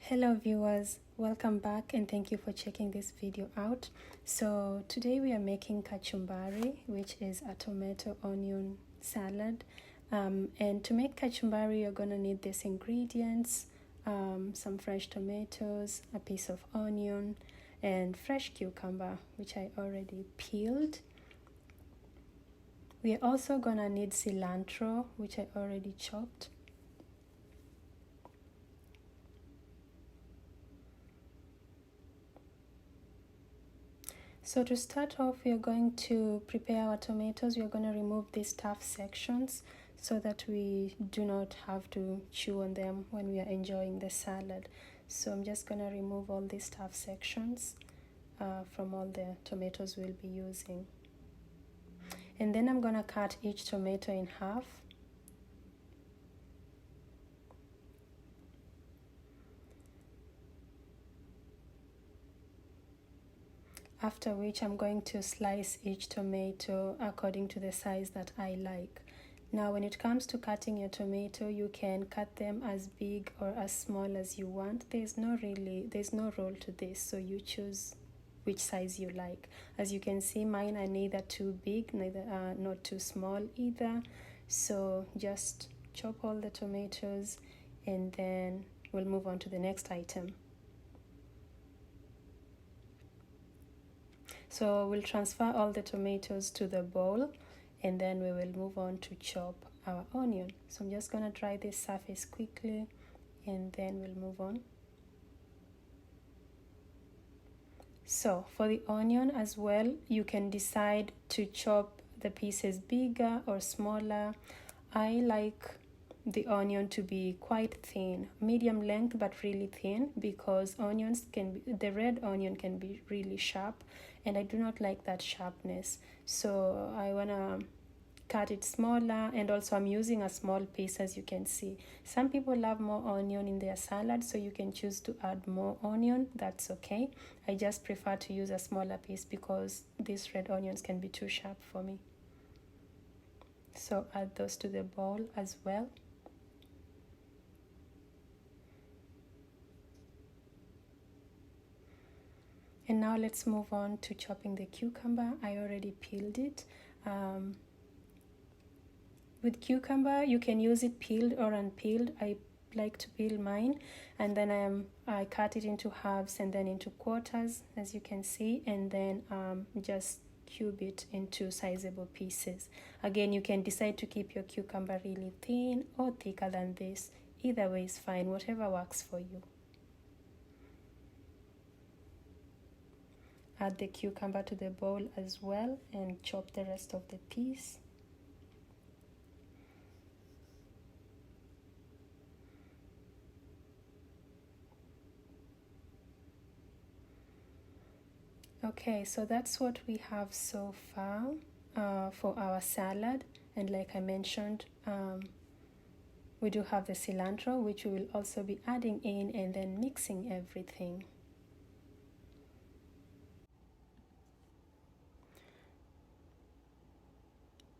Hello viewers, welcome back and thank you for checking this video out. So today we are making kachumbari, which is a tomato onion salad. And to make kachumbari you're gonna need these ingredients: some fresh tomatoes, a piece of onion, and fresh cucumber, which I already peeled. We are also gonna need cilantro, which I already chopped. So to start off, we are going to prepare our tomatoes. We are going to remove these tough sections so that we do not have to chew on them when we are enjoying the salad. So I'm just going to remove all these tough sections from all the tomatoes we'll be using. And then I'm going to cut each tomato in half. After which I'm going to slice each tomato according to the size that I like. Now when it comes to cutting your tomato, you can cut them as big or as small as you want. There's no rule to this, so you choose which size you like. As you can see, mine are neither too big, neither not too small either. So just chop all the tomatoes and then we'll move on to the next item. So we'll transfer all the tomatoes to the bowl and then we will move on to chop our onion. So I'm just going to dry this surface quickly and then we'll move on. So for the onion as well, you can decide to chop the pieces bigger or smaller. I like the onion to be quite thin, medium length but really thin, because the red onion can be really sharp and I do not like that sharpness. So I want to cut it smaller, and also I'm using a small piece. As you can see, some people love more onion in their salad, so you can choose to add more onion. That's okay. I just prefer to use a smaller piece because these red onions can be too sharp for me. So add those to the bowl as well. And now let's move on to chopping the cucumber. I already peeled it. With cucumber, you can use it peeled or unpeeled. I like to peel mine, and then I cut it into halves and then into quarters, as you can see, and then just cube it into sizable pieces. Again, you can decide to keep your cucumber really thin or thicker than this. Either way is fine, whatever works for you. Add the cucumber to the bowl as well and chop the rest of the piece. Okay, so that's what we have so far for our salad. And like I mentioned, we do have the cilantro, which we will also be adding in and then mixing everything.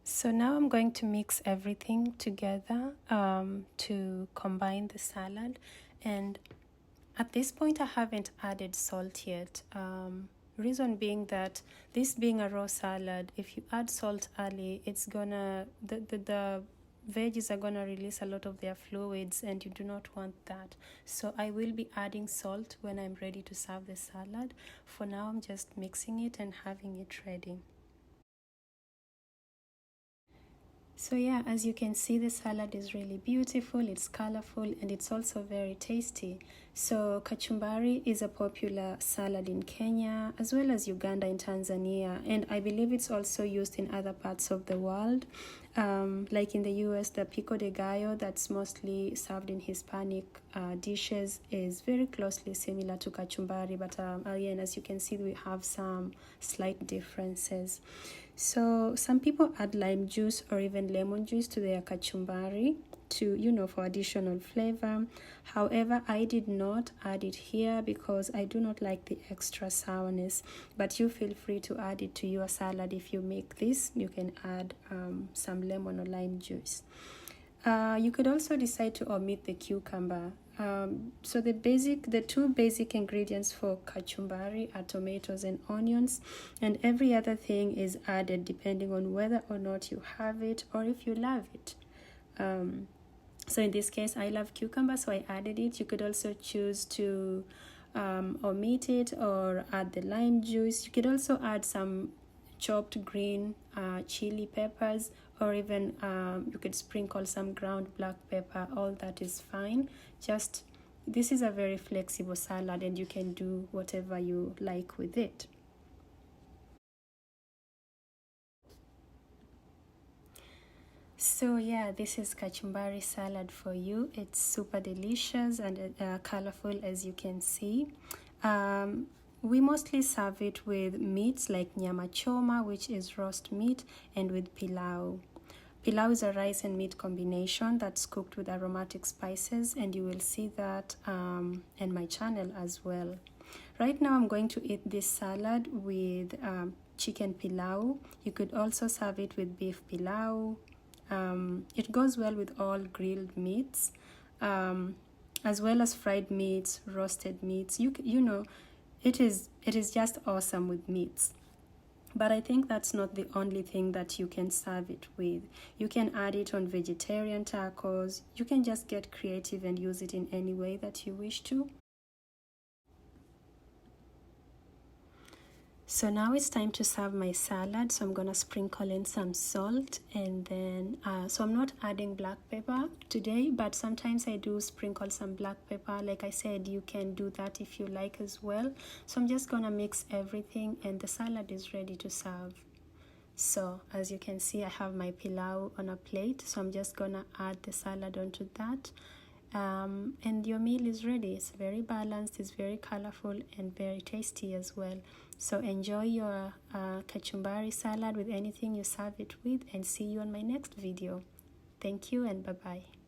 So now I'm going to mix everything together to combine the salad. And at this point I haven't added salt yet. Reason being that this being a raw salad, if you add salt early, it's gonna the veggies are gonna release a lot of their fluids and you do not want that. So I will be adding salt when I'm ready to serve the salad. For now I'm just mixing it and having it ready. So yeah, as you can see, the salad is really beautiful, it's colorful, and it's also very tasty. So kachumbari is a popular salad in Kenya, as well as Uganda and Tanzania, and I believe it's also used in other parts of the world. Like in the US, the pico de gallo that's mostly served in Hispanic dishes is very closely similar to kachumbari, but again, as you can see, we have some slight differences. So some people add lime juice or even lemon juice to their kachumbari for additional flavor. However, I did not add it here because I do not like the extra sourness, but you feel free to add it to your salad. If you make this, you can add some lemon or lime juice. You could also decide to omit the cucumber. So the two basic ingredients for kachumbari are tomatoes and onions, and every other thing is added depending on whether or not you have it or if you love it. So in this case, I love cucumber, so I added it. You could also choose to omit it or add the lime juice. You could also add some chopped green chili peppers, or even you could sprinkle some ground black pepper. All that is fine. Just this is a very flexible salad, and you can do whatever you like with it. So yeah, this is kachumbari salad for you. It's super delicious and colorful, as you can see. We mostly serve it with meats like nyama choma, which is roast meat, and with pilau. Pilau is a rice and meat combination that's cooked with aromatic spices, and you will see that in my channel as well. Right now I'm going to eat this salad with chicken pilau. You could also serve it with beef pilau. It goes well with all grilled meats, as well as fried meats, roasted meats. You know, it is just awesome with meats. But I think that's not the only thing that you can serve it with. You can add it on vegetarian tacos. You can just get creative and use it in any way that you wish to. So now it's time to serve my salad. So I'm gonna sprinkle in some salt, and then so I'm not adding black pepper today, but sometimes I do sprinkle some black pepper. Like I said, you can do that if you like as well. So I'm just gonna mix everything, and the salad is ready to serve. So as you can see, I have my pilau on a plate, so I'm just gonna add the salad onto that. And your meal is ready. It's very balanced, it's very colorful, and very tasty as well. So enjoy your kachumbari salad with anything you serve it with, and see you on my next video. Thank you, and bye bye.